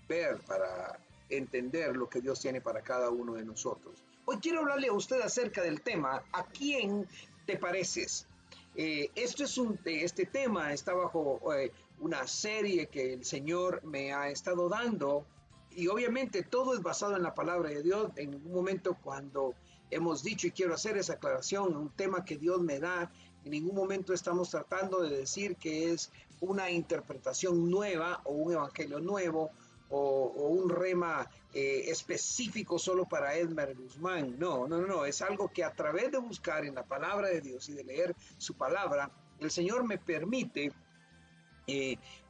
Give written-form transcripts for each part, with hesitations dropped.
ver, para entender lo que Dios tiene para cada uno de nosotros. Hoy quiero hablarle a usted acerca del tema, ¿a quién te pareces? Este tema está bajo una serie que el Señor me ha estado dando, y obviamente todo es basado en la palabra de Dios. En un momento cuando hemos dicho, y quiero hacer esa aclaración, un tema que Dios me da, en ningún momento estamos tratando de decir que es una interpretación nueva o un evangelio nuevo o un rema específico solo para Edmer Guzmán. No, es algo que a través de buscar en la palabra de Dios y de leer su palabra, el Señor me permite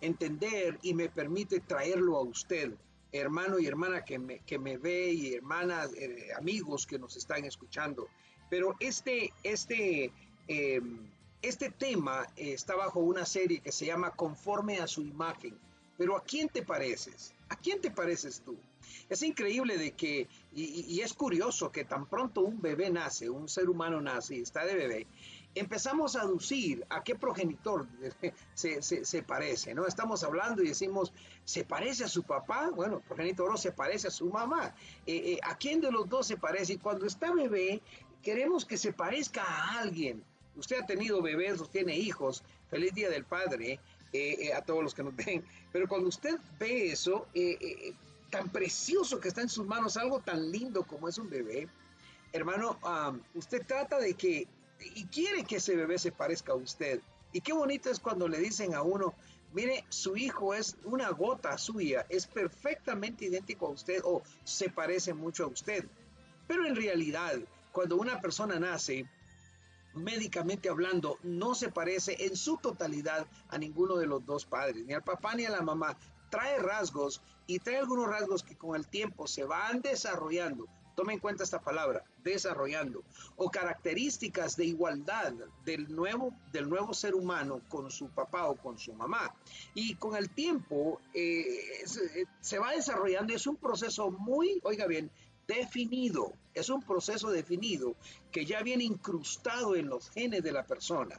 entender y me permite traerlo a usted, hermano y hermana que me ve, y hermanas, amigos que nos están escuchando. Pero eh, este tema está bajo una serie que se llama Conforme a su imagen. Pero ¿a quién te pareces? ¿A quién te pareces tú? Es increíble de que, y es curioso que tan pronto un bebé nace, un ser humano nace y está de bebé, empezamos a aducir a qué progenitor se parece, ¿no? Estamos hablando y decimos, ¿se parece a su papá? Bueno, el progenitor se parece a su mamá. ¿A quién de los dos se parece? Y cuando está bebé, queremos que se parezca a alguien. Usted ha tenido bebés o tiene hijos, feliz Día del Padre, a todos los que nos ven, pero cuando usted ve eso, tan precioso que está en sus manos, algo tan lindo como es un bebé, hermano, usted trata de que, y quiere que ese bebé se parezca a usted. Y qué bonito es cuando le dicen a uno, mire, su hijo es una gota suya, es perfectamente idéntico a usted o se parece mucho a usted. Pero en realidad, cuando una persona nace, médicamente hablando, no se parece en su totalidad a ninguno de los dos padres, ni al papá ni a la mamá. Trae rasgos, y trae algunos rasgos que con el tiempo se van desarrollando. Tome en cuenta esta palabra, desarrollando, o características de igualdad del nuevo ser humano con su papá o con su mamá. Y con el tiempo se va desarrollando, y es un proceso muy, oiga bien, definido. Es un proceso definido que ya viene incrustado en los genes de la persona,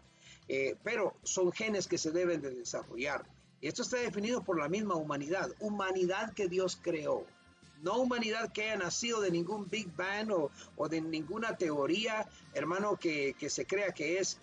pero son genes que se deben de desarrollar. Y esto está definido por la misma humanidad que Dios creó. No humanidad que haya nacido de ningún Big Bang o de ninguna teoría, hermano, que se crea que es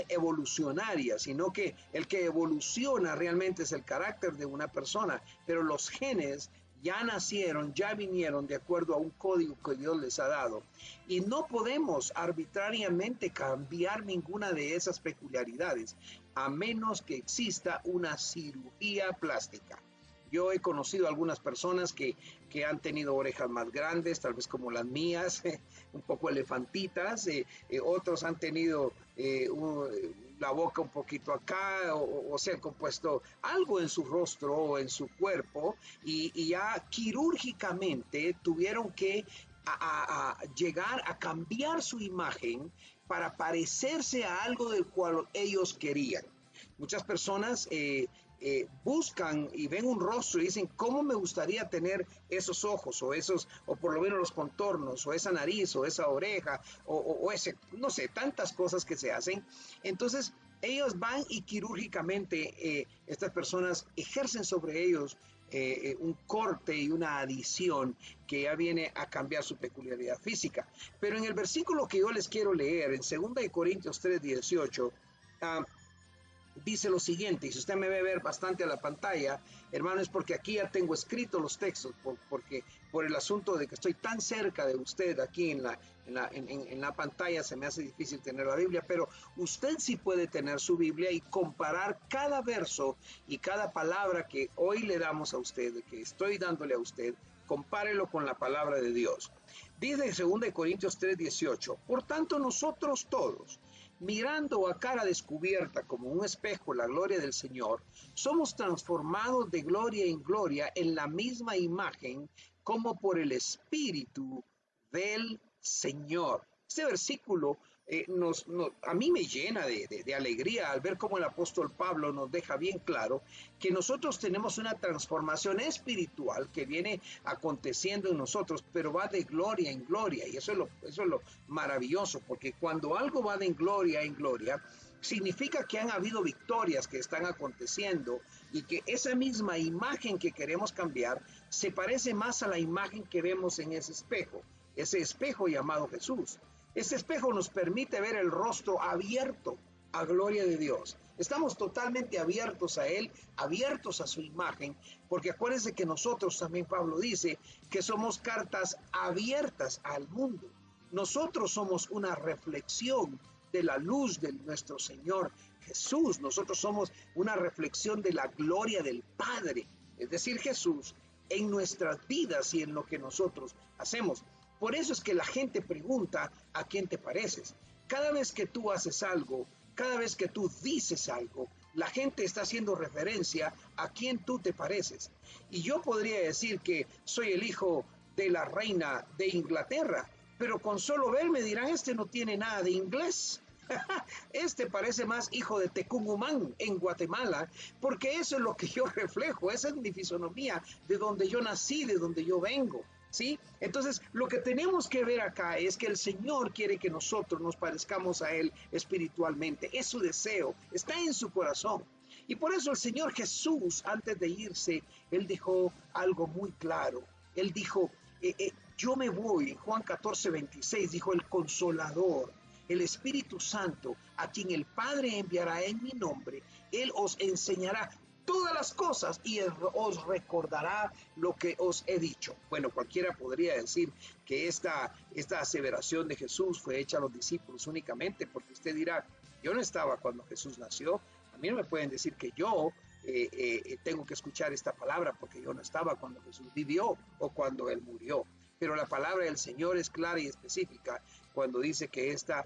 evolucionaria, sino que el que evoluciona realmente es el carácter de una persona, pero los genes ya nacieron, ya vinieron de acuerdo a un código que Dios les ha dado, y no podemos arbitrariamente cambiar ninguna de esas peculiaridades a menos que exista una cirugía plástica. Yo he conocido algunas personas que han tenido orejas más grandes, tal vez como las mías, un poco elefantitas, otros han tenido la boca un poquito acá, o se han compuesto algo en su rostro o en su cuerpo, y ya quirúrgicamente tuvieron que llegar a cambiar su imagen para parecerse a algo del cual ellos querían. Muchas personas buscan y ven un rostro y dicen, ¿cómo me gustaría tener esos ojos o por lo menos los contornos, o esa nariz, o esa oreja, o ese, no sé, tantas cosas que se hacen? Entonces ellos van y quirúrgicamente estas personas ejercen sobre ellos un corte y una adición que ya viene a cambiar su peculiaridad física. Pero en el versículo que yo les quiero leer, en 2 Corintios 3:18, dice lo siguiente, y si usted me ve ver bastante a la pantalla, hermano, es porque aquí ya tengo escritos los textos, porque por el asunto de que estoy tan cerca de usted aquí en la pantalla, se me hace difícil tener la Biblia, pero usted sí puede tener su Biblia y comparar cada verso y cada palabra que hoy le damos a usted, que estoy dándole a usted, compárelo con la palabra de Dios. Dice en 2 Corintios 3:18, por tanto nosotros todos, mirando a cara descubierta como un espejo la gloria del Señor, somos transformados de gloria en gloria en la misma imagen como por el Espíritu del Señor. Este versículo a mí me llena de alegría al ver cómo el apóstol Pablo nos deja bien claro que nosotros tenemos una transformación espiritual que viene aconteciendo en nosotros, pero va de gloria en gloria, y eso es lo maravilloso, porque cuando algo va de gloria en gloria, significa que han habido victorias que están aconteciendo y que esa misma imagen que queremos cambiar se parece más a la imagen que vemos en ese espejo llamado Jesús. Ese espejo nos permite ver el rostro abierto a gloria de Dios. Estamos totalmente abiertos a Él, abiertos a su imagen, porque acuérdense que nosotros también, Pablo dice, que somos cartas abiertas al mundo. Nosotros somos una reflexión de la luz de nuestro Señor Jesús. Nosotros somos una reflexión de la gloria del Padre, es decir, Jesús, en nuestras vidas y en lo que nosotros hacemos. Por eso es que la gente pregunta a quién te pareces. Cada vez que tú haces algo, cada vez que tú dices algo, la gente está haciendo referencia a quién tú te pareces. Y yo podría decir que soy el hijo de la reina de Inglaterra, pero con solo verme dirán, este no tiene nada de inglés. Este parece más hijo de Tecumumán en Guatemala, porque eso es lo que yo reflejo, esa es mi fisonomía, de donde yo nací, de donde yo vengo. ¿Sí? Entonces, lo que tenemos que ver acá es que el Señor quiere que nosotros nos parezcamos a Él espiritualmente. Es su deseo, está en su corazón. Y por eso el Señor Jesús, antes de irse, Él dejó algo muy claro. Él dijo, yo me voy, Juan 14:26, dijo el Consolador, el Espíritu Santo, a quien el Padre enviará en mi nombre. Él os enseñará todas las cosas y os recordará lo que os he dicho. Bueno, cualquiera podría decir que esta aseveración de Jesús fue hecha a los discípulos únicamente, porque usted dirá, yo no estaba cuando Jesús nació. A mí no me pueden decir que yo tengo que escuchar esta palabra porque yo no estaba cuando Jesús vivió o cuando Él murió. Pero la palabra del Señor es clara y específica cuando dice que esta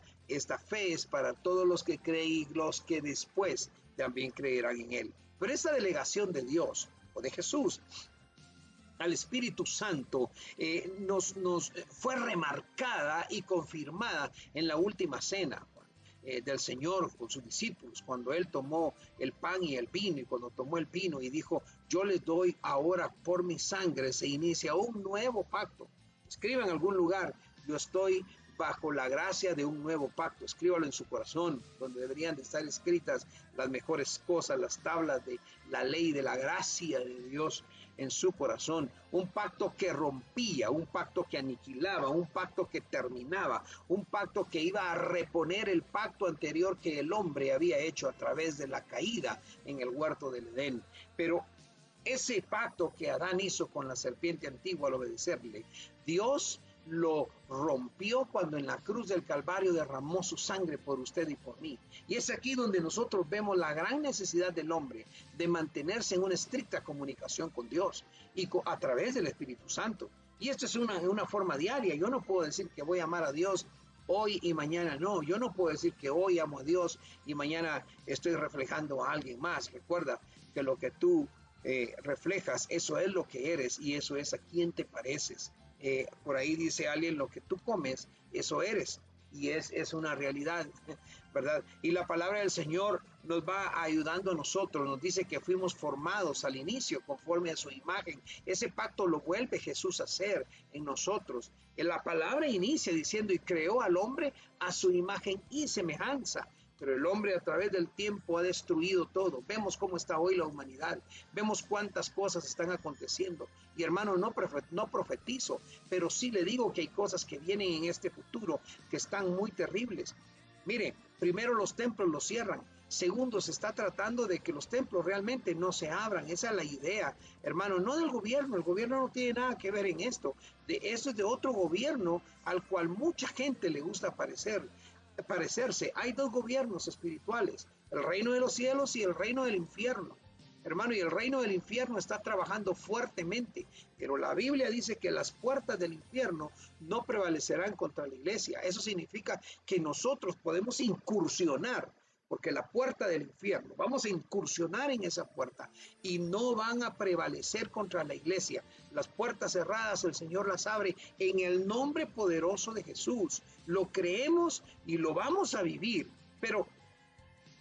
fe es para todos los que creen y los que después también creerán en Él. Pero esta delegación de Dios o de Jesús al Espíritu Santo nos fue remarcada y confirmada en la última cena del Señor con sus discípulos, cuando Él tomó el pan y el vino, y cuando tomó el vino y dijo, yo les doy ahora por mi sangre, se inicia un nuevo pacto. Escriba en algún lugar, yo estoy bajo la gracia de un nuevo pacto. Escríbalo en su corazón, donde deberían de estar escritas las mejores cosas, las tablas de la ley de la gracia de Dios en su corazón. Un pacto que rompía, un pacto que aniquilaba, un pacto que terminaba, un pacto que iba a reponer el pacto anterior que el hombre había hecho a través de la caída en el huerto del Edén. Pero ese pacto que Adán hizo con la serpiente antigua al obedecerle, Dios lo rompió cuando en la cruz del Calvario derramó su sangre por usted y por mí. Y es aquí donde nosotros vemos la gran necesidad del hombre de mantenerse en una estricta comunicación con Dios y a través del Espíritu Santo. Y esto es una forma diaria. Yo no puedo decir que voy a amar a Dios hoy y mañana no. Yo no puedo decir que hoy amo a Dios y mañana estoy reflejando a alguien más. Recuerda que lo que tú reflejas, eso es lo que eres y eso es a quién te pareces. Por ahí dice alguien, lo que tú comes, eso eres, y es una realidad, ¿verdad? Y la palabra del Señor nos va ayudando a nosotros, nos dice que fuimos formados al inicio conforme a su imagen. Ese pacto lo vuelve Jesús a hacer en nosotros. En la palabra inicia diciendo, y creó al hombre a su imagen y semejanza. Pero el hombre a través del tiempo ha destruido todo. Vemos cómo está hoy la humanidad. Vemos cuántas cosas están aconteciendo. Y hermano, no profetizo, pero sí le digo que hay cosas que vienen en este futuro que están muy terribles. Mire, primero los templos los cierran. Segundo, se está tratando de que los templos realmente no se abran. Esa es la idea, hermano, no del gobierno. El gobierno no tiene nada que ver en esto. Esto es de otro gobierno al cual mucha gente le gusta parecerse. Hay dos gobiernos espirituales, el reino de los cielos y el reino del infierno, hermano, y el reino del infierno está trabajando fuertemente, pero la Biblia dice que las puertas del infierno no prevalecerán contra la iglesia. Eso significa que nosotros podemos incursionar, porque la puerta del infierno, vamos a incursionar en esa puerta y no van a prevalecer contra la iglesia. Las puertas cerradas el Señor las abre en el nombre poderoso de Jesús. Lo creemos y lo vamos a vivir, pero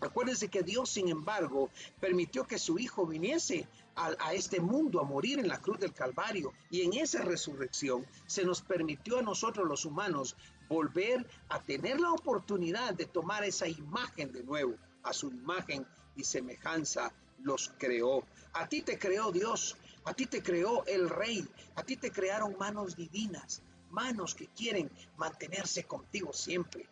Acuérdense que Dios, sin embargo, permitió que su Hijo viniese a este mundo a morir en la cruz del Calvario, y en esa resurrección se nos permitió a nosotros los humanos volver a tener la oportunidad de tomar esa imagen de nuevo. A su imagen y semejanza los creó. A ti te creó Dios, a ti te creó el Rey, a ti te crearon manos divinas, manos que quieren mantenerse contigo siempre.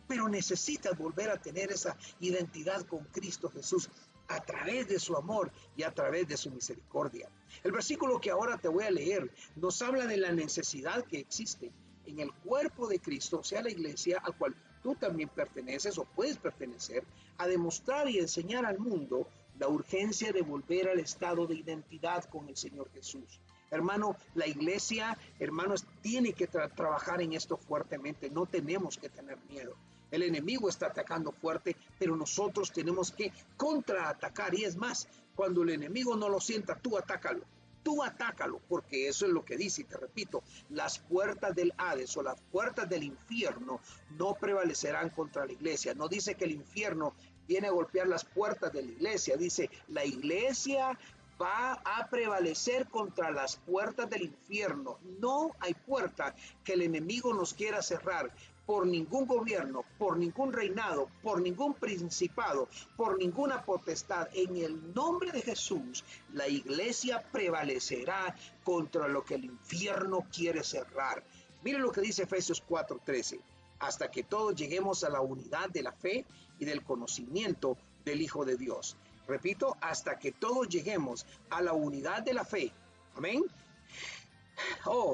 Pero necesitas volver a tener esa identidad con Cristo Jesús a través de su amor y a través de su misericordia. El versículo que ahora te voy a leer nos habla de la necesidad que existe en el cuerpo de Cristo, o sea, la iglesia al cual tú también perteneces o puedes pertenecer, a demostrar y enseñar al mundo la urgencia de volver al estado de identidad con el Señor Jesús. Hermano, la iglesia, hermanos, tiene que trabajar en esto fuertemente. No tenemos que tener miedo. El enemigo está atacando fuerte, pero nosotros tenemos que contraatacar. Y es más, cuando el enemigo no lo sienta, tú atácalo. Tú atácalo, porque eso es lo que dice, y te repito, las puertas del Hades o las puertas del infierno no prevalecerán contra la iglesia. No dice que el infierno viene a golpear las puertas de la iglesia, dice la iglesia va a prevalecer contra las puertas del infierno. No hay puerta que el enemigo nos quiera cerrar por ningún gobierno, por ningún reinado, por ningún principado, por ninguna potestad. En el nombre de Jesús, la iglesia prevalecerá contra lo que el infierno quiere cerrar. Mire lo que dice Efesios 4:13. Hasta que todos lleguemos a la unidad de la fe y del conocimiento del Hijo de Dios. Repito, hasta que todos lleguemos a la unidad de la fe. Amén.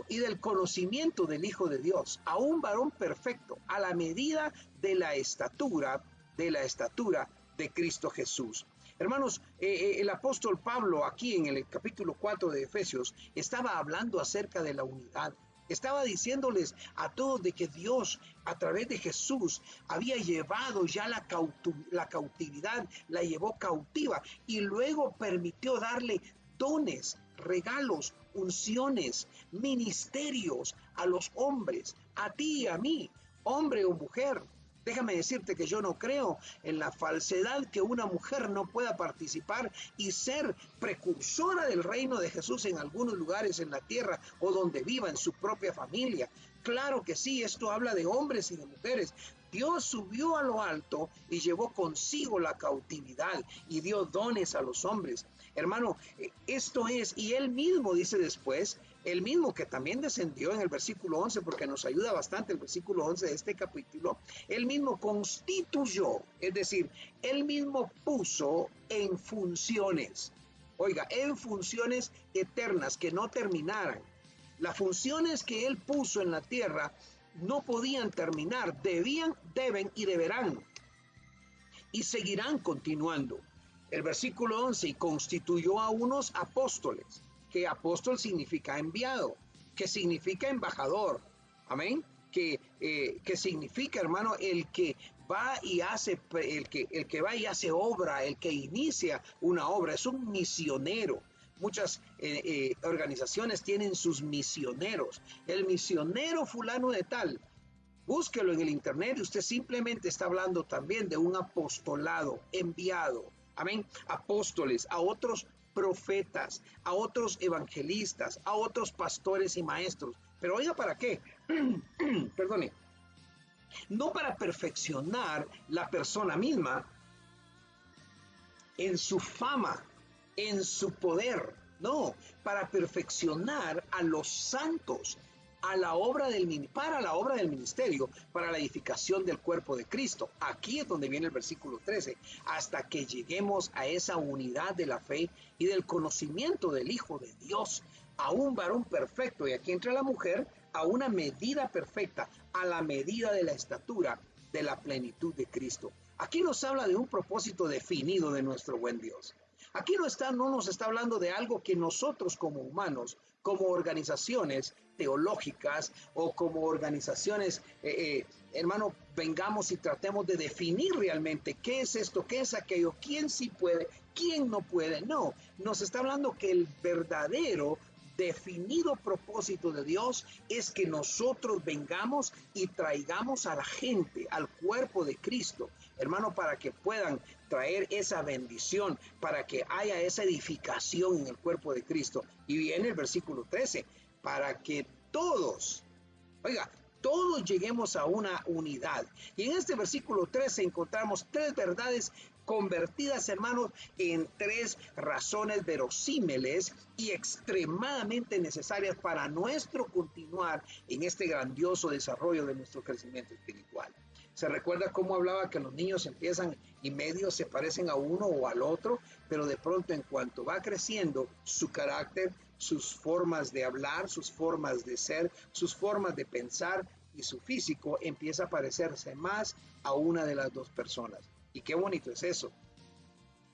Y del conocimiento del Hijo de Dios, a un varón perfecto, a la medida de la estatura de Cristo Jesús. Hermanos, el apóstol Pablo aquí en el capítulo 4 de Efesios estaba hablando acerca de la unidad. Estaba diciéndoles a todos de que Dios, a través de Jesús, había llevado ya la cautividad, la llevó cautiva, y luego permitió darle dones, regalos, unciones, ministerios a los hombres, a ti y a mí, hombre o mujer. Déjame decirte que yo no creo en la falsedad que una mujer no pueda participar y ser precursora del reino de Jesús en algunos lugares en la tierra o donde viva en su propia familia. Claro que sí, esto habla de hombres y de mujeres. Dios subió a lo alto y llevó consigo la cautividad y dio dones a los hombres. Hermano, esto es, y él mismo dice después, el mismo que también descendió en el versículo 11, porque nos ayuda bastante el versículo 11 de este capítulo, él mismo constituyó, es decir, él mismo puso en funciones, oiga, en funciones eternas que no terminaran. Las funciones que él puso en la tierra no podían terminar, deben y deberán, y seguirán continuando. El versículo 11, y constituyó a unos apóstoles, que apóstol significa enviado, que significa embajador, amén, que significa, hermano, el que va y hace, el que va y hace obra, el que inicia una obra, es un misionero. Muchas organizaciones tienen sus misioneros. El misionero fulano de tal, búsquelo en el internet y usted simplemente está hablando también de un apostolado enviado. Amén. Apóstoles, a otros profetas, a otros evangelistas, a otros pastores y maestros. Pero oiga, ¿para qué? Perdone. No para perfeccionar la persona misma en su fama, en su poder. No, para perfeccionar a los santos, para la obra del ministerio, para la edificación del cuerpo de Cristo. Aquí es donde viene el versículo 13, hasta que lleguemos a esa unidad de la fe y del conocimiento del Hijo de Dios, a un varón perfecto, y aquí entra la mujer, a una medida perfecta, a la medida de la estatura de la plenitud de Cristo. Aquí nos habla de un propósito definido de nuestro buen Dios. Aquí no nos está hablando de algo que nosotros como humanos, como organizaciones teológicas o como organizaciones, hermano, vengamos y tratemos de definir realmente qué es esto, qué es aquello, quién sí puede, quién no puede. No, nos está hablando que el verdadero definido propósito de Dios es que nosotros vengamos y traigamos a la gente, al cuerpo de Cristo, hermano, para que puedan traer esa bendición, para que haya esa edificación en el cuerpo de Cristo. Y viene el versículo 13, para que todos, oiga, todos lleguemos a una unidad. Y en este versículo 13 encontramos tres verdades convertidas, hermanos, en tres razones verosímiles y extremadamente necesarias para nuestro continuar en este grandioso desarrollo de nuestro crecimiento espiritual. Se recuerda cómo hablaba que los niños empiezan y medio se parecen a uno o al otro, pero de pronto en cuanto va creciendo su carácter, sus formas de hablar, sus formas de ser, sus formas de pensar y su físico empieza a parecerse más a una de las dos personas. Y qué bonito es eso.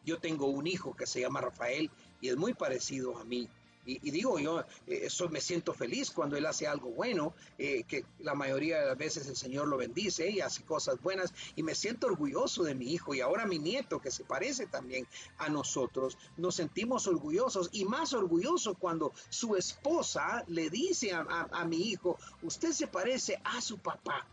Yo tengo un hijo que se llama Rafael y es muy parecido a mí. Y digo yo, eso me siento feliz cuando él hace algo bueno, que la mayoría de las veces el Señor lo bendice y hace cosas buenas, y me siento orgulloso de mi hijo y ahora mi nieto, que se parece también a nosotros. Nos sentimos orgullosos y más orgulloso cuando su esposa le dice a mi hijo, usted se parece a su papá.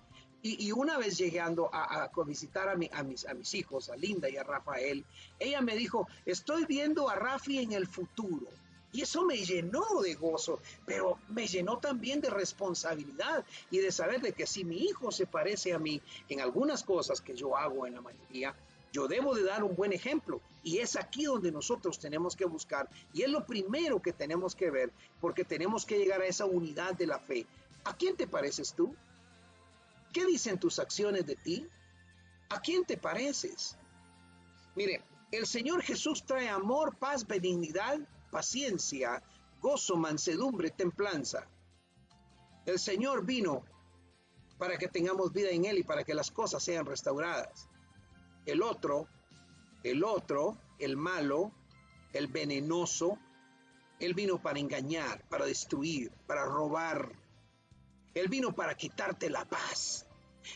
Y una vez llegando a visitar a mis hijos, a Linda y a Rafael, ella me dijo, estoy viendo a Rafi en el futuro. Y eso me llenó de gozo, pero me llenó también de responsabilidad y de saber de que si mi hijo se parece a mí en algunas cosas que yo hago, en la mayoría, yo debo de dar un buen ejemplo. Y es aquí donde nosotros tenemos que buscar, y es lo primero que tenemos que ver, porque tenemos que llegar a esa unidad de la fe. ¿A quién te pareces tú? ¿Qué dicen tus acciones de ti? ¿A quién te pareces? Mire, el Señor Jesús trae amor, paz, benignidad, paciencia, gozo, mansedumbre, templanza. El Señor vino para que tengamos vida en Él y para que las cosas sean restauradas. El otro, el malo, el venenoso, Él vino para engañar, para destruir, para robar. Él vino para quitarte la paz.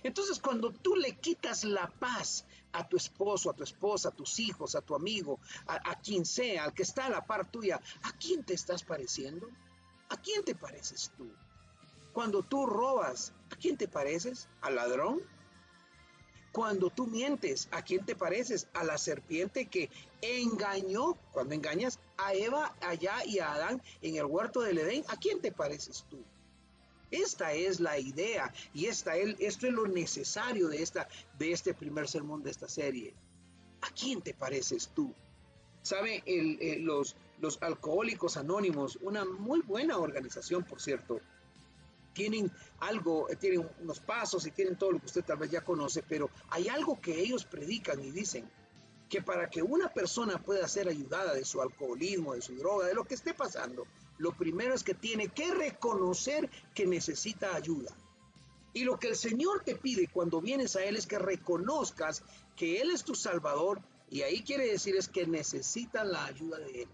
Entonces, cuando tú le quitas la paz a tu esposo, a tu esposa, a tus hijos, a tu amigo, a quien sea, al que está a la par tuya, ¿a quién te estás pareciendo? ¿A quién te pareces tú? Cuando tú robas, ¿a quién te pareces? ¿Al ladrón? Cuando tú mientes, ¿a quién te pareces? A la serpiente que engañó, cuando engañas a Eva allá y a Adán en el huerto del Edén, ¿a quién te pareces tú? Esta es la idea y esto es lo necesario de este primer sermón de esta serie. ¿A quién te pareces tú? ¿Sabe? Los Alcohólicos Anónimos, una muy buena organización, por cierto, tienen unos pasos y tienen todo lo que usted tal vez ya conoce, pero hay algo que ellos predican y dicen, que para que una persona pueda ser ayudada de su alcoholismo, de su droga, de lo que esté pasando, lo primero es que tiene que reconocer que necesita ayuda. Y lo que el Señor te pide cuando vienes a Él es que reconozcas que Él es tu Salvador, y ahí quiere decir es que necesitan la ayuda de Él.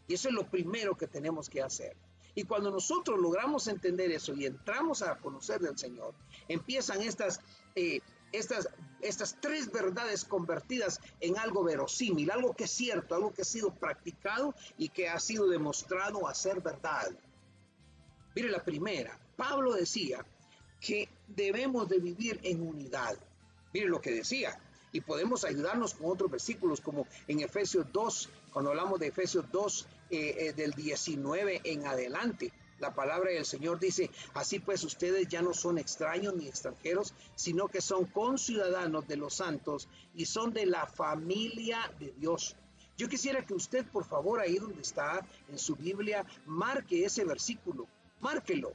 Y eso es lo primero que tenemos que hacer. Y cuando nosotros logramos entender eso y entramos a conocer del Señor, empiezan estas tres verdades convertidas en algo verosímil, algo que es cierto, algo que ha sido practicado y que ha sido demostrado a ser verdad. Mire, la primera, Pablo decía que debemos de vivir en unidad. Mire lo que decía, y podemos ayudarnos con otros versículos como en Efesios 2, cuando hablamos de Efesios 2 del 19 en adelante. La palabra del Señor dice, así pues ustedes ya no son extraños ni extranjeros, sino que son conciudadanos de los santos y son de la familia de Dios. Yo quisiera que usted, por favor, ahí donde está en su Biblia, marque ese versículo, márquelo,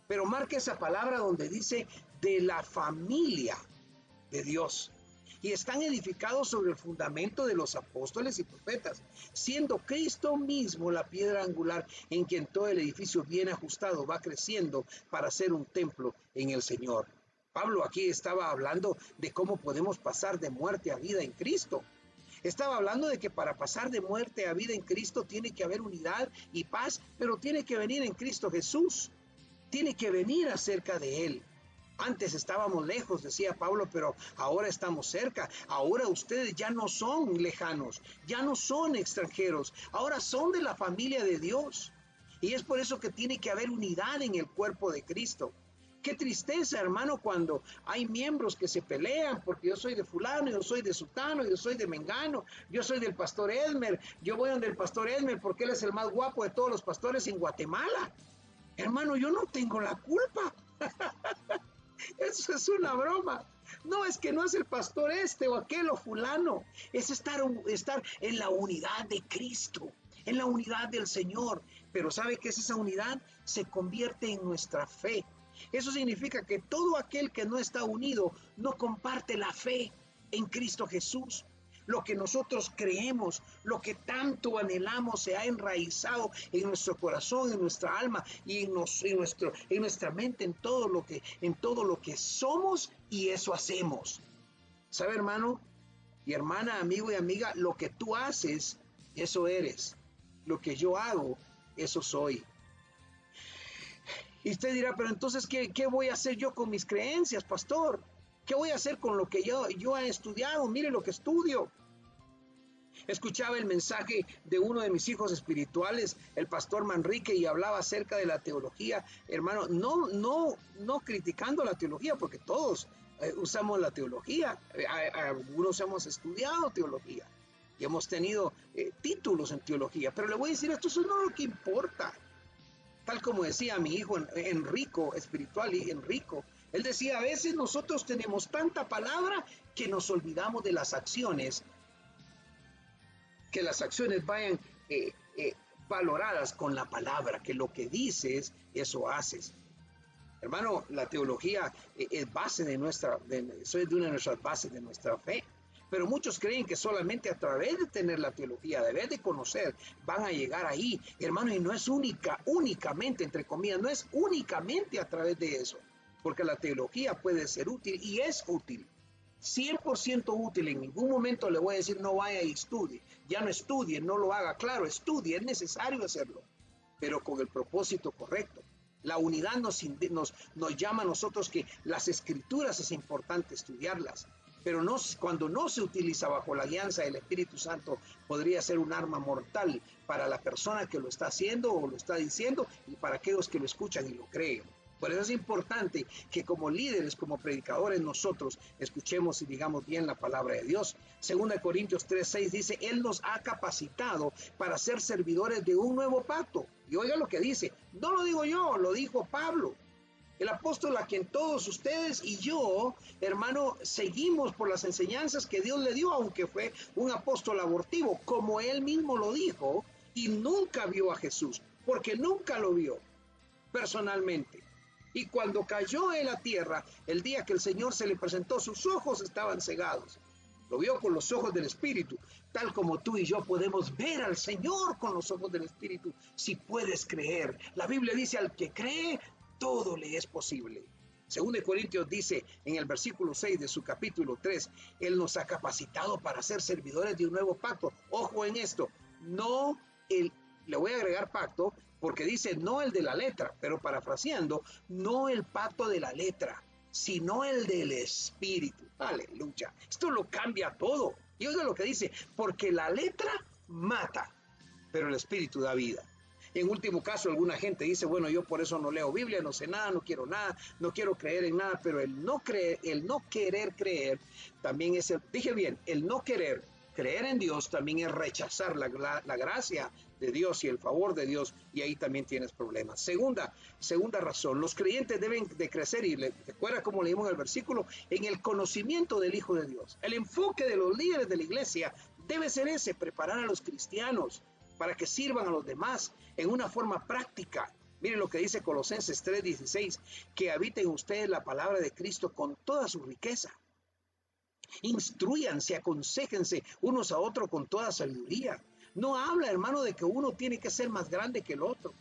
pero marque esa palabra donde dice de la familia de Dios. Y están edificados sobre el fundamento de los apóstoles y profetas, siendo Cristo mismo la piedra angular en quien todo el edificio bien ajustado va creciendo para ser un templo en el Señor. Pablo aquí estaba hablando de cómo podemos pasar de muerte a vida en Cristo. Estaba hablando de que para pasar de muerte a vida en Cristo tiene que haber unidad y paz, pero tiene que venir en Cristo Jesús. Tiene que venir acerca de Él. Antes estábamos lejos, decía Pablo, pero ahora estamos cerca. Ahora ustedes ya no son lejanos, ya no son extranjeros, ahora son de la familia de Dios. Y es por eso que tiene que haber unidad en el cuerpo de Cristo. Qué tristeza, hermano, cuando hay miembros que se pelean porque yo soy de fulano, yo soy de sutano, yo soy de mengano, yo soy del pastor Elmer, yo voy donde el pastor Elmer porque él es el más guapo de todos los pastores en Guatemala. Hermano, yo no tengo la culpa. Eso es una broma. No, es que no es el pastor este o aquel o fulano. Es estar en la unidad de Cristo, en la unidad del Señor. Pero ¿sabe qué es esa unidad? Se convierte en nuestra fe. Eso significa que todo aquel que no está unido no comparte la fe en Cristo Jesús. Lo que nosotros creemos, lo que tanto anhelamos se ha enraizado en nuestro corazón, en nuestra alma y en nuestra mente, en todo lo que somos, y eso hacemos. ¿Sabe, hermano y hermana, amigo y amiga? Lo que tú haces, eso eres. Lo que yo hago, eso soy. Y usted dirá, pero entonces, ¿qué voy a hacer yo con mis creencias, pastor? ¿Qué voy a hacer con lo que yo he estudiado? Mire lo que estudio. Escuchaba el mensaje de uno de mis hijos espirituales, el pastor Manrique, y hablaba acerca de la teología. Hermano, no criticando la teología, porque todos usamos la teología. Algunos hemos estudiado teología y hemos tenido títulos en teología. Pero le voy a decir esto, eso no es lo que importa. Tal como decía mi hijo Enrico, espiritual y Enrico, él decía, a veces nosotros tenemos tanta palabra que nos olvidamos de las acciones, que las acciones vayan valoradas con la palabra, que lo que dices, eso haces. Hermano, la teología es base eso es de una de nuestras bases de nuestra fe. Pero muchos creen que solamente a través de tener la teología, de haber de conocer, van a llegar ahí. Hermano, y no es únicamente, entre comillas, no es únicamente a través de eso. Porque la teología puede ser útil y es útil. 100% útil. En ningún momento le voy a decir no vaya y estudie. Ya no estudie, no lo haga. Claro, estudie, es necesario hacerlo. Pero con el propósito correcto. La unidad nos llama a nosotros que las escrituras es importante estudiarlas. Pero cuando no se utiliza bajo la guianza del Espíritu Santo, podría ser un arma mortal para la persona que lo está haciendo o lo está diciendo y para aquellos que lo escuchan y lo creen. Por eso es importante que como líderes, como predicadores, nosotros escuchemos y digamos bien la palabra de Dios. 2 Corintios 3:6 dice, Él nos ha capacitado para ser servidores de un nuevo pacto. Y oiga lo que dice, no lo digo yo, lo dijo Pablo. El apóstol a quien todos ustedes y yo, hermano, seguimos por las enseñanzas que Dios le dio, aunque fue un apóstol abortivo, como él mismo lo dijo, y nunca vio a Jesús, porque nunca lo vio personalmente. Y cuando cayó en la tierra, el día que el Señor se le presentó, sus ojos estaban cegados. Lo vio con los ojos del Espíritu, tal como tú y yo podemos ver al Señor con los ojos del Espíritu, si puedes creer. La Biblia dice, al que cree, todo le es posible. 2 Corintios dice en el versículo 6 de su capítulo 3, Él nos ha capacitado para ser servidores de un nuevo pacto. Ojo en esto, le voy a agregar pacto, porque dice no el de la letra, pero parafraseando, no el pacto de la letra, sino el del Espíritu. Aleluya. Esto lo cambia todo. Y oiga lo que dice, porque la letra mata, pero el Espíritu da vida. En último caso, alguna gente dice, bueno, yo por eso no leo Biblia, no sé nada, no quiero creer en nada, pero el no querer creer, también es, dije bien, el no querer creer en Dios también es rechazar la gracia de Dios y el favor de Dios, y ahí también tienes problemas. Segunda razón, los creyentes deben de crecer, y recuerda como leímos en el versículo, en el conocimiento del Hijo de Dios. El enfoque de los líderes de la iglesia debe ser ese, preparar a los cristianos para que sirvan a los demás en una forma práctica. Miren lo que dice Colosenses 3:16, que habiten ustedes la palabra de Cristo con toda su riqueza. Instruyanse, aconséjense unos a otros con toda sabiduría. No habla, hermano, de que uno tiene que ser más grande que el otro,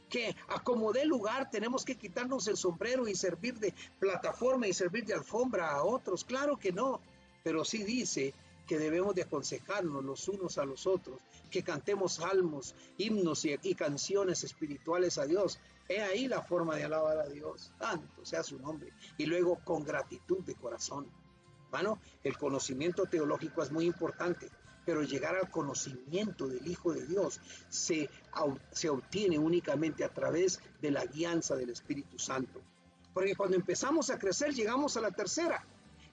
que a como dé lugar tenemos que quitarnos el sombrero y servir de plataforma y servir de alfombra a otros. Claro que no, pero sí dice que debemos de aconsejarnos los unos a los otros, que cantemos salmos, himnos y canciones espirituales a Dios. He ahí la forma de alabar a Dios, santo sea su nombre, y luego con gratitud de corazón. Hermano, el conocimiento teológico es muy importante, pero llegar al conocimiento del Hijo de Dios se obtiene únicamente a través de la guianza del Espíritu Santo. Porque cuando empezamos a crecer, llegamos a la tercera,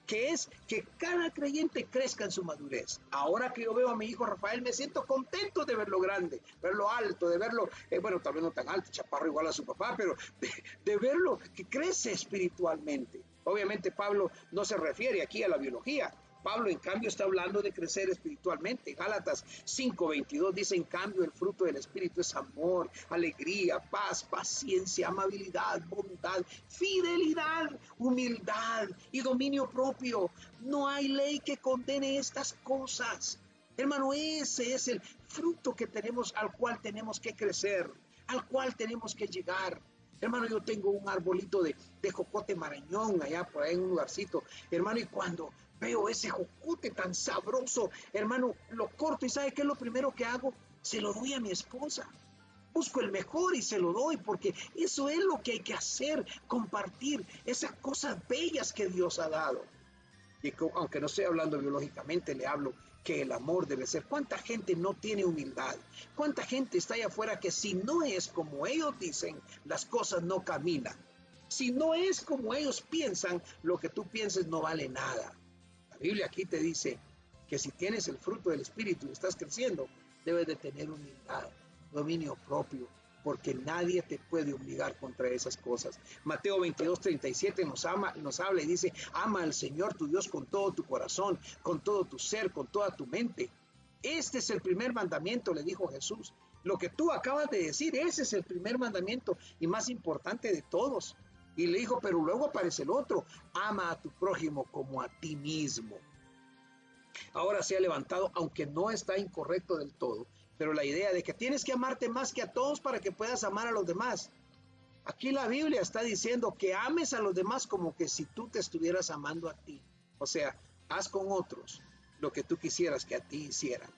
que es que cada creyente crezca en su madurez. Ahora que yo veo a mi hijo Rafael, me siento contento de verlo grande, verlo alto, de verlo, bueno, tal vez no tan alto, chaparro igual a su papá, pero de verlo que crece espiritualmente. Obviamente Pablo no se refiere aquí a la biología. Pablo, en cambio, está hablando de crecer espiritualmente. Gálatas 5:22 dice, en cambio, el fruto del Espíritu es amor, alegría, paz, paciencia, amabilidad, bondad, fidelidad, humildad y dominio propio. No hay ley que condene estas cosas. Hermano, ese es el fruto que tenemos, al cual tenemos que crecer, al cual tenemos que llegar. Hermano, yo tengo un arbolito de jocote marañón allá por ahí en un lugarcito. Hermano, y cuando veo ese jocote tan sabroso, hermano, lo corto y ¿sabe qué es lo primero que hago? Se lo doy a mi esposa. Busco el mejor y se lo doy, porque eso es lo que hay que hacer, compartir esas cosas bellas que Dios ha dado. Y aunque no estoy hablando biológicamente, le hablo que el amor debe ser. ¿Cuánta gente no tiene humildad? ¿Cuánta gente está allá afuera que si no es como ellos dicen, las cosas no caminan? Si no es como ellos piensan, lo que tú pienses no vale nada. La Biblia aquí te dice que si tienes el fruto del Espíritu y estás creciendo, debes de tener humildad, dominio propio, porque nadie te puede obligar contra esas cosas. Mateo 22:37 nos habla y dice, ama al Señor tu Dios con todo tu corazón, con todo tu ser, con toda tu mente. Este es el primer mandamiento, le dijo Jesús. Lo que tú acabas de decir, ese es el primer mandamiento y más importante de todos. Y le dijo, pero luego aparece el otro, ama a tu prójimo como a ti mismo. Ahora se ha levantado, aunque no está incorrecto del todo, pero la idea de que tienes que amarte más que a todos para que puedas amar a los demás. Aquí la Biblia está diciendo que ames a los demás como que si tú te estuvieras amando a ti. O sea, haz con otros lo que tú quisieras que a ti hicieran.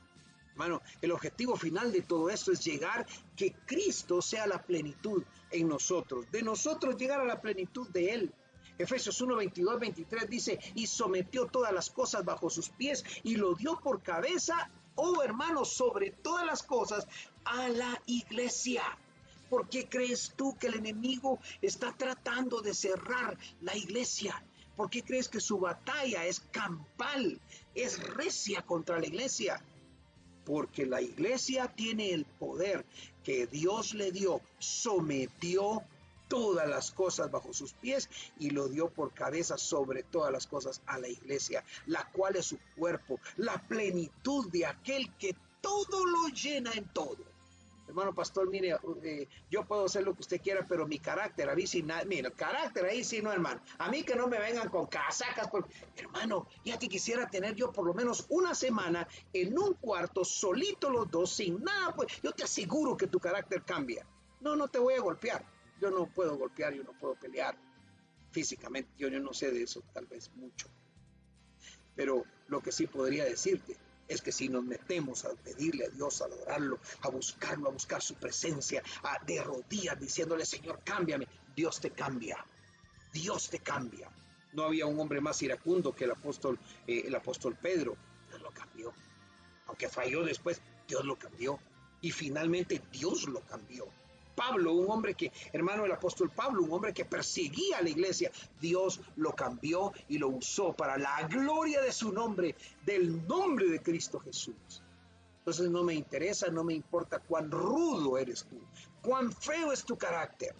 Hermano, el objetivo final de todo esto es llegar, que Cristo sea la plenitud en nosotros, de nosotros llegar a la plenitud de Él. Efesios 1:22-23 dice, y sometió todas las cosas bajo sus pies y lo dio por cabeza, oh hermanos, sobre todas las cosas a la iglesia. ¿Por qué crees tú que el enemigo está tratando de cerrar la iglesia? ¿Por qué crees que su batalla es campal, es recia contra la iglesia? Porque la iglesia tiene el poder que Dios le dio, sometió todas las cosas bajo sus pies y lo dio por cabeza sobre todas las cosas a la iglesia, la cual es su cuerpo, la plenitud de aquel que todo lo llena en todo. Hermano pastor, mire, yo puedo hacer lo que usted quiera, pero mi carácter, a mí sí, mira, el carácter ahí sí no, hermano. A mí que no me vengan con casacas, hermano, ya que quisiera tener yo por lo menos una semana en un cuarto, solito los dos, sin nada, pues yo te aseguro que tu carácter cambia. No, no te voy a golpear. Yo no puedo golpear, yo no puedo pelear físicamente, yo no sé de eso, tal vez mucho. Pero lo que sí podría decirte es que si nos metemos a pedirle a Dios, a adorarlo, a buscarlo, a buscar su presencia, de rodillas diciéndole, Señor, cámbiame, Dios te cambia, Dios te cambia. No había un hombre más iracundo que el apóstol Pedro. Dios lo cambió. Aunque falló después, Dios lo cambió. Y finalmente Dios lo cambió. Pablo, un hombre que, hermano, el apóstol Pablo, un hombre que perseguía a la iglesia, Dios lo cambió y lo usó para la gloria de su nombre, del nombre de Cristo Jesús. Entonces no me interesa, no me importa cuán rudo eres tú, cuán feo es tu carácter,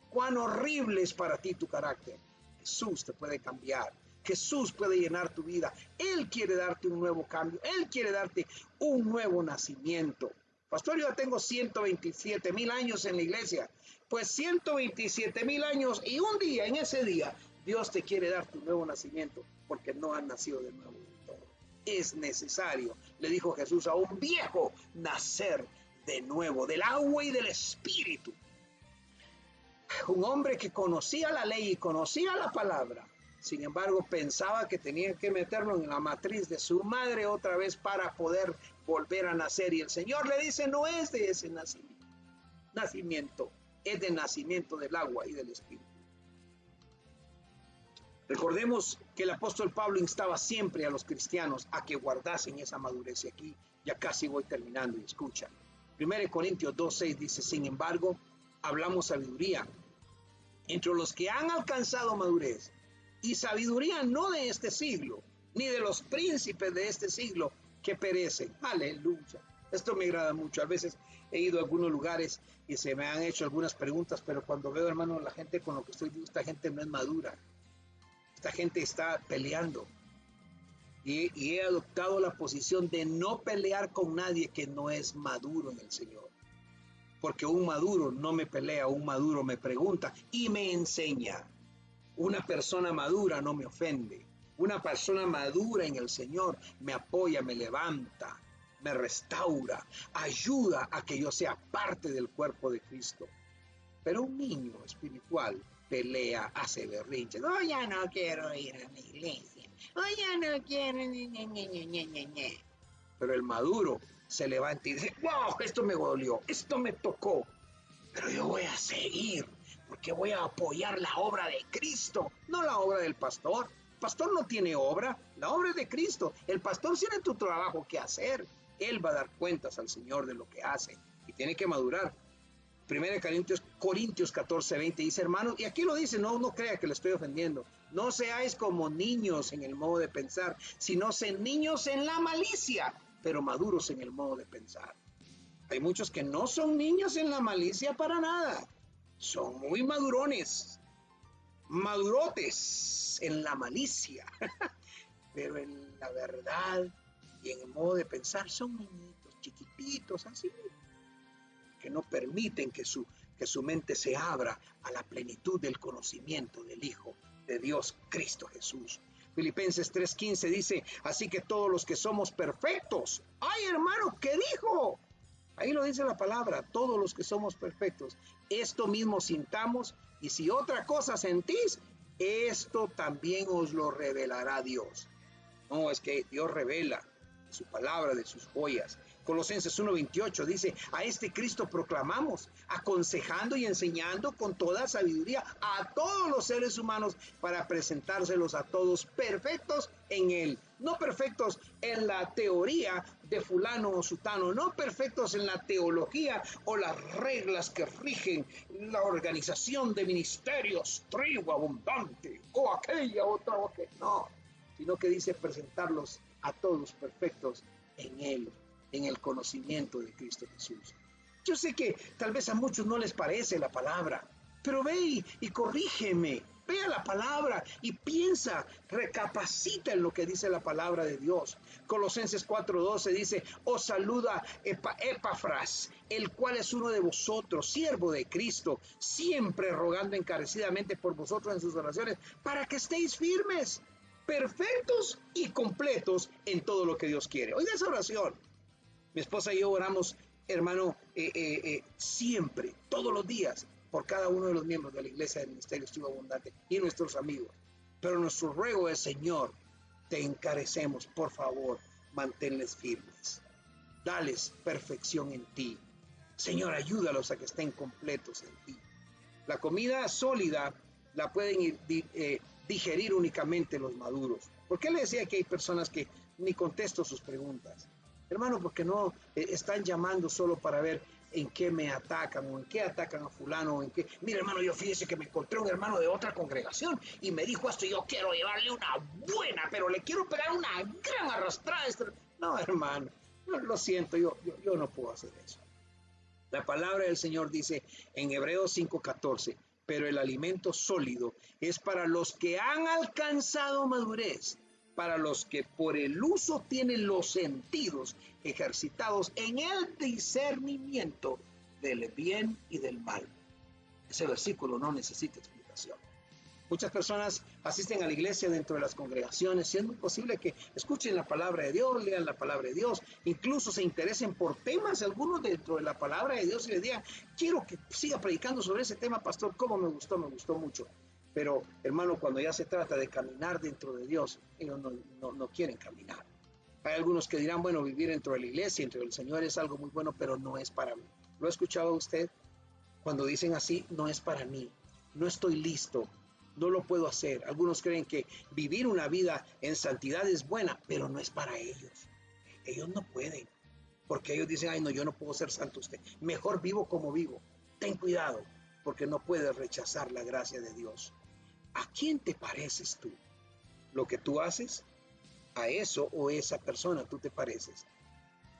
cuán horrible es para ti tu carácter. Jesús te puede cambiar. Jesús puede llenar tu vida. Él quiere darte un nuevo cambio. Él quiere darte un nuevo nacimiento. Pastor, yo tengo 127,000 años en la iglesia. Pues 127,000 años y un día, en ese día, Dios te quiere dar tu nuevo nacimiento porque no has nacido de nuevo del todo. Es necesario, le dijo Jesús a un viejo, nacer de nuevo, del agua y del espíritu. Un hombre que conocía la ley y conocía la palabra, sin embargo pensaba que tenía que meterlo en la matriz de su madre otra vez para poder volver a nacer, y el Señor le dice, no es de ese nacimiento, es de nacimiento del agua y del espíritu. Recordemos que el apóstol Pablo instaba siempre a los cristianos a que guardasen esa madurez, y aquí ya casi voy terminando, y escucha. 1 Corintios 2:6 dice, sin embargo, hablamos sabiduría entre los que han alcanzado madurez y sabiduría no de este siglo, ni de los príncipes de este siglo que perecen. Aleluya. Esto me agrada mucho. A veces he ido a algunos lugares y se me han hecho algunas preguntas, pero cuando veo, hermano, la gente con lo que estoy diciendo, esta gente no es madura. Esta gente está peleando. Y he adoptado la posición de no pelear con nadie que no es maduro en el Señor. Porque un maduro no me pelea, un maduro me pregunta y me enseña. Una persona madura no me ofende. Una persona madura en el Señor me apoya, me levanta, me restaura, ayuda a que yo sea parte del cuerpo de Cristo. Pero un niño espiritual pelea, hace berrinches. Oh, ya no quiero ir a la iglesia. Oh, ya no quiero. Pero el maduro se levanta y dice, wow, esto me dolió, esto me tocó. Pero yo voy a seguir, porque voy a apoyar la obra de Cristo, no la obra del pastor. El pastor no tiene obra, la obra es de Cristo. El pastor tiene tu trabajo que hacer. Él va a dar cuentas al Señor de lo que hace y tiene que madurar. 1 Corintios 14:20 dice, hermanos, y aquí lo dice, no crea que le estoy ofendiendo, no seáis como niños en el modo de pensar, sino sean niños en la malicia, pero maduros en el modo de pensar. Hay muchos que no son niños en la malicia para nada, son muy madurones, madurotes en la malicia, pero en la verdad y en el modo de pensar son niñitos, chiquititos, así, que no permiten que su mente se abra a la plenitud del conocimiento del Hijo de Dios, Cristo Jesús. Filipenses 3:15 dice, así que todos los que somos perfectos, ¡ay, hermano! ¿Qué dijo? Ahí lo dice la palabra, todos los que somos perfectos, esto mismo sintamos, y si otra cosa sentís, esto también os lo revelará Dios. No, es que Dios revela su palabra de sus joyas. Colosenses 1:28 dice, a este Cristo proclamamos, aconsejando y enseñando con toda sabiduría a todos los seres humanos para presentárselos a todos perfectos en Él. No perfectos en la teoría de fulano o sutano, no perfectos en la teología o las reglas que rigen la organización de ministerios, tribu abundante, o aquella otra, no, sino que dice presentarlos a todos perfectos en Él, en el conocimiento de Cristo Jesús. Yo sé que tal vez a muchos no les parece la palabra, pero ve y corrígeme, vea la palabra y piensa, recapacita en lo que dice la palabra de Dios. Colosenses 4:12 dice, os saluda Epafras, el cual es uno de vosotros, siervo de Cristo, siempre rogando encarecidamente por vosotros en sus oraciones, para que estéis firmes, perfectos y completos en todo lo que Dios quiere. Oiga esa oración. Mi esposa y yo oramos, hermano, siempre, todos los días, por cada uno de los miembros de la Iglesia del Ministerio Estuvo Abundante y nuestros amigos. Pero nuestro ruego es, Señor, te encarecemos, por favor, manténles firmes. Dales perfección en ti. Señor, ayúdalos a que estén completos en ti. La comida sólida la pueden digerir únicamente los maduros. ¿Por qué le decía que hay personas que ni contesto sus preguntas? Hermano, porque no están llamando solo para ver en qué me atacan o en qué atacan a fulano o en qué. Mira, hermano, yo fíjese que me encontré un hermano de otra congregación y me dijo esto y yo quiero llevarle una buena, pero le quiero pegar una gran arrastrada. No, hermano, no, lo siento, yo no puedo hacer eso. La palabra del Señor dice en Hebreos 5:14, pero el alimento sólido es para los que han alcanzado madurez, para los que por el uso tienen los sentidos ejercitados en el discernimiento del bien y del mal. Ese versículo no necesita explicación. Muchas personas asisten a la iglesia dentro de las congregaciones y es muy posible que escuchen la palabra de Dios, lean la palabra de Dios, incluso se interesen por temas algunos dentro de la palabra de Dios y les digan, quiero que siga predicando sobre ese tema, pastor, cómo me gustó mucho. Pero, hermano, cuando ya se trata de caminar dentro de Dios, ellos no quieren caminar. Hay algunos que dirán, bueno, vivir dentro de la iglesia, dentro del Señor es algo muy bueno, pero no es para mí. ¿Lo ha escuchado usted? Cuando dicen así, no es para mí, no estoy listo, no lo puedo hacer. Algunos creen que vivir una vida en santidad es buena, pero no es para ellos. Ellos no pueden, porque ellos dicen, ay no, yo no puedo ser santo usted. Mejor vivo como vivo. Ten cuidado, porque no puedes rechazar la gracia de Dios. ¿A quién te pareces tú? ¿Lo que tú haces? ¿A eso o esa persona tú te pareces?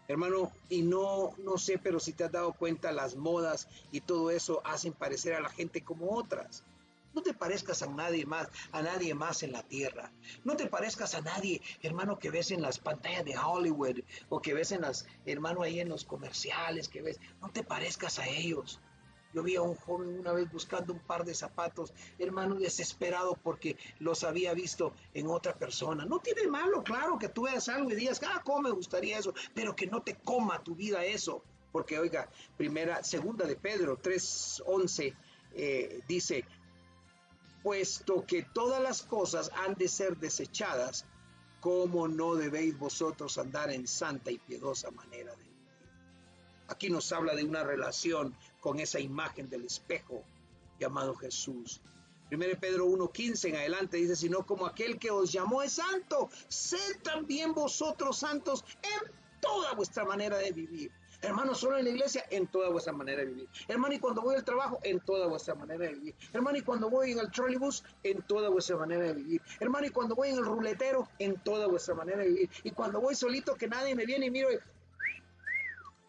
Hermano, y no sé, pero si te has dado cuenta, las modas y todo eso hacen parecer a la gente como otras. No te parezcas a nadie más en la tierra. No te parezcas a nadie, hermano, que ves en las pantallas de Hollywood o que ves hermano, ahí en los comerciales que ves. No te parezcas a ellos. Yo vi a un joven una vez buscando un par de zapatos, hermano, desesperado porque los había visto en otra persona. No tiene malo, claro, que tú veas algo y digas, cómo me gustaría eso, pero que no te coma tu vida eso. Porque, oiga, segunda de Pedro 3:11 dice, puesto que todas las cosas han de ser desechadas, ¿cómo no debéis vosotros andar en santa y piadosa manera de vivir? Aquí nos habla de una relación con esa imagen del espejo llamado Jesús. 1 Pedro 1:15 en adelante dice, sino como aquel que os llamó es santo, sed también vosotros santos en toda vuestra manera de vivir. Hermano, solo en la iglesia, en toda vuestra manera de vivir. Hermano, y cuando voy al trabajo, en toda vuestra manera de vivir. Hermano, y cuando voy en el trolleybús, en toda vuestra manera de vivir. Hermano, y cuando voy en el ruletero, en toda vuestra manera de vivir. Y cuando voy solito, que nadie me viene y miro,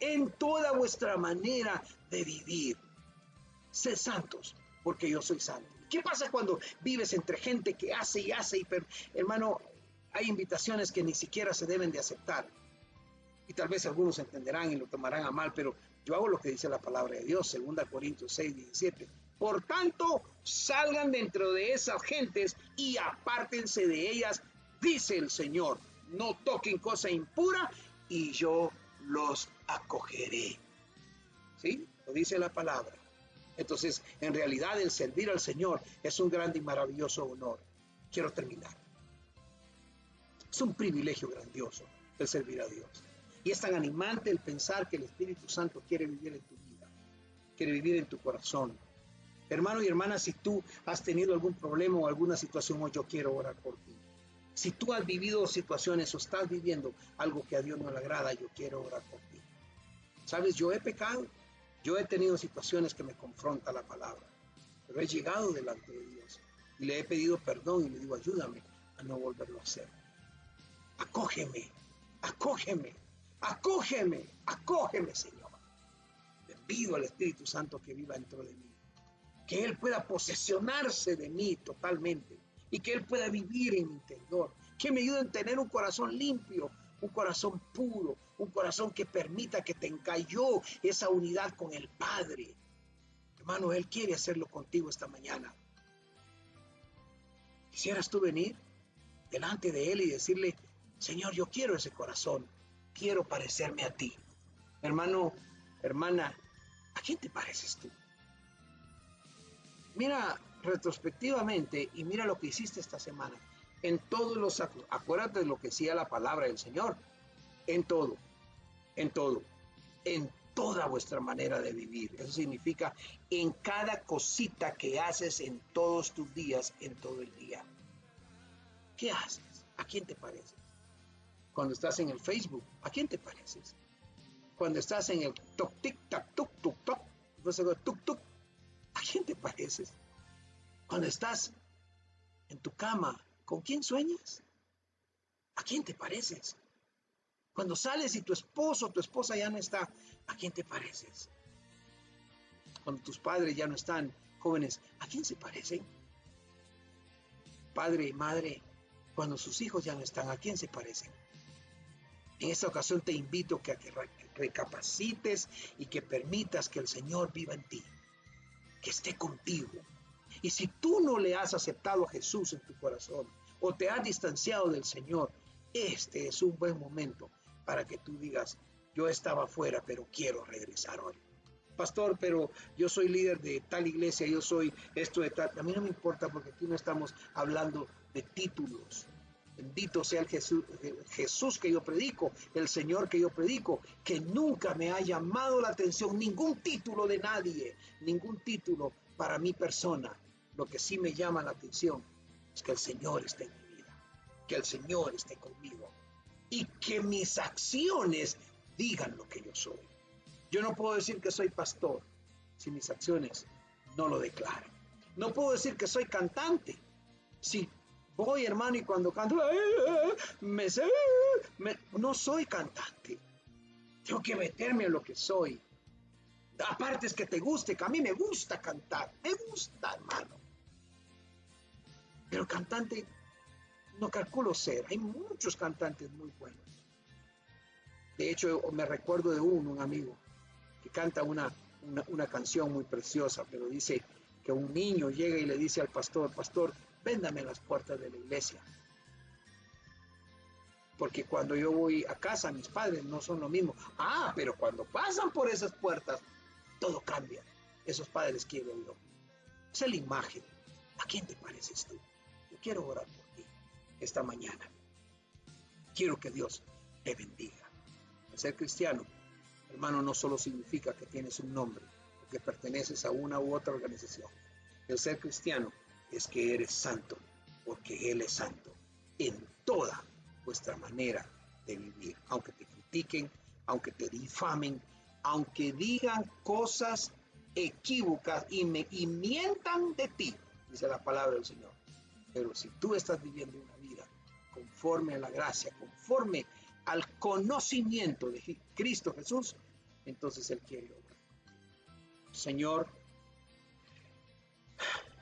en toda vuestra manera de vivir. Sed santos, porque yo soy santo. ¿Qué pasa cuando vives entre gente que hace y hace? Hermano, hay invitaciones que ni siquiera se deben de aceptar. Y tal vez algunos entenderán y lo tomarán a mal, pero yo hago lo que dice la palabra de Dios, 2 Corintios 6:17. Por tanto, salgan dentro de esas gentes y apártense de ellas, dice el Señor. No toquen cosa impura y yo los acogeré. ¿Sí? Lo dice la palabra. Entonces, en realidad, el servir al Señor es un grande y maravilloso honor. Quiero terminar. Es un privilegio grandioso el servir a Dios. Y es tan animante el pensar que el Espíritu Santo quiere vivir en tu vida, quiere vivir en tu corazón. Hermano y hermana, si tú has tenido algún problema o alguna situación, hoy yo quiero orar por ti. Si tú has vivido situaciones o estás viviendo algo que a Dios no le agrada, yo quiero orar por ti. Sabes, yo he pecado, yo he tenido situaciones que me confronta la palabra, pero he llegado delante de Dios y le he pedido perdón y le digo, ayúdame a no volverlo a hacer. Acógeme, acógeme, acógeme, acógeme, Señor. Le pido al Espíritu Santo que viva dentro de mí, que Él pueda posesionarse de mí totalmente y que Él pueda vivir en mi interior, que me ayude a tener un corazón limpio, un corazón puro, un corazón que permita que tenga yo esa unidad con el Padre. Hermano, Él quiere hacerlo contigo esta mañana. ¿Quisieras tú venir delante de Él y decirle, Señor, yo quiero ese corazón, quiero parecerme a ti? Hermano, hermana, ¿a quién te pareces tú? Mira retrospectivamente y mira lo que hiciste esta semana. En todos los actos, acuérdate de lo que decía la palabra del Señor. En todo, en todo, en toda vuestra manera de vivir. Eso significa en cada cosita que haces en todos tus días, en todo el día. ¿Qué haces? ¿A quién te pareces? Cuando estás en el Facebook, ¿a quién te pareces? Cuando estás en el toc, tic, tac, tuk, tuk, toc, tuk, tuk, ¿a quién te pareces? Cuando estás en tu cama, ¿con quién sueñas? ¿A quién te pareces? Cuando sales y tu esposo o tu esposa ya no está, ¿a quién te pareces? Cuando tus padres ya no están jóvenes, ¿a quién se parecen? Padre y madre, cuando sus hijos ya no están, ¿a quién se parecen? En esta ocasión te invito a que recapacites y que permitas que el Señor viva en ti, que esté contigo. Y si tú no le has aceptado a Jesús en tu corazón o te has distanciado del Señor, este es un buen momento para que tú digas, yo estaba afuera, pero quiero regresar hoy. Pastor, pero yo soy líder de tal iglesia, yo soy esto de tal. A mí no me importa porque aquí no estamos hablando de títulos. Bendito sea el Jesús que yo predico, el Señor que yo predico, que nunca me ha llamado la atención ningún título de nadie, ningún título para mi persona. Lo que sí me llama la atención es que el Señor esté en mi vida, que el Señor esté conmigo y que mis acciones digan lo que yo soy. Yo no puedo decir que soy pastor si mis acciones no lo declaro. No puedo decir que soy cantante. Si voy, hermano, y cuando canto, no soy cantante. Tengo que meterme en lo que soy. Aparte es que te guste, que a mí me gusta cantar. Me gusta, hermano. Pero cantante, no calculo ser. Hay muchos cantantes muy buenos. De hecho, me recuerdo de un amigo, que canta una canción muy preciosa, pero dice que un niño llega y le dice al pastor, pastor, véndame las puertas de la iglesia. Porque cuando yo voy a casa, mis padres no son lo mismo. Ah, pero cuando pasan por esas puertas, todo cambia. Esos padres quiero yo. Esa es la imagen. ¿A quién te pareces tú? Yo quiero orar por ti esta mañana. Quiero que Dios te bendiga. El ser cristiano, hermano, no solo significa que tienes un nombre o que perteneces a una u otra organización. El ser cristiano es que eres santo, porque Él es santo en toda vuestra manera de vivir. Aunque te critiquen, aunque te difamen, aunque digan cosas equívocas y mientan de ti, dice la palabra del Señor. Pero si tú estás viviendo una vida conforme a la gracia, conforme al conocimiento de Cristo Jesús, entonces Él quiere obrar. Señor,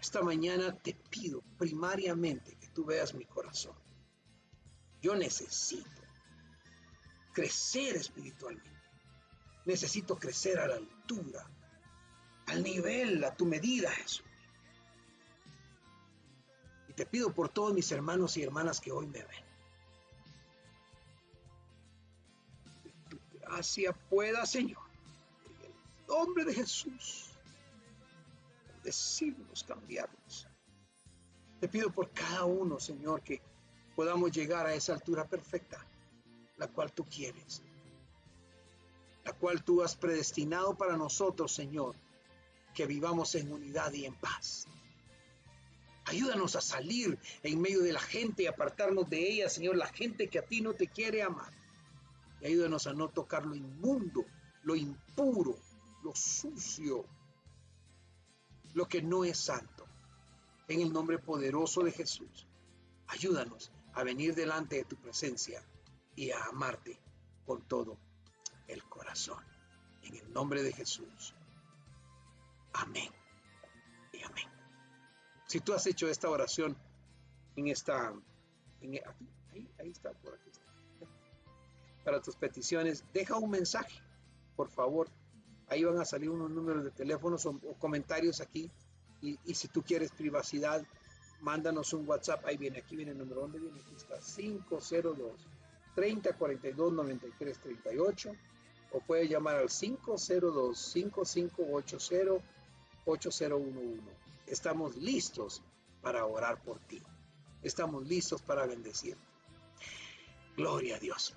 esta mañana te pido primariamente que tú veas mi corazón. Yo necesito crecer espiritualmente. Necesito crecer a la altura, al nivel, a tu medida, Jesús. Y te pido por todos mis hermanos y hermanas que hoy me ven. Que tu gracia pueda, Señor, en el nombre de Jesús, decirnos, cambiarnos. Te pido por cada uno, Señor, que podamos llegar a esa altura perfecta, la cual tú quieres, la cual tú has predestinado para nosotros, Señor, que vivamos en unidad y en paz. Ayúdanos a salir en medio de la gente y apartarnos de ella, Señor, la gente que a ti no te quiere amar. Y ayúdanos a no tocar lo inmundo, lo impuro, lo sucio, lo que no es santo. En el nombre poderoso de Jesús, ayúdanos a venir delante de tu presencia y a amarte con todo el corazón. En el nombre de Jesús. Amén y amén. Si tú has hecho esta oración ahí está, por aquí está. Para tus peticiones, deja un mensaje, por favor. Ahí van a salir unos números de teléfonos o comentarios aquí. Y si tú quieres privacidad, mándanos un WhatsApp. Ahí viene, aquí viene el número. ¿Dónde viene? Aquí está, 502-3042-9338. O puedes llamar al 502-5580-8011. Estamos listos para orar por ti. Estamos listos para bendecirte. Gloria a Dios.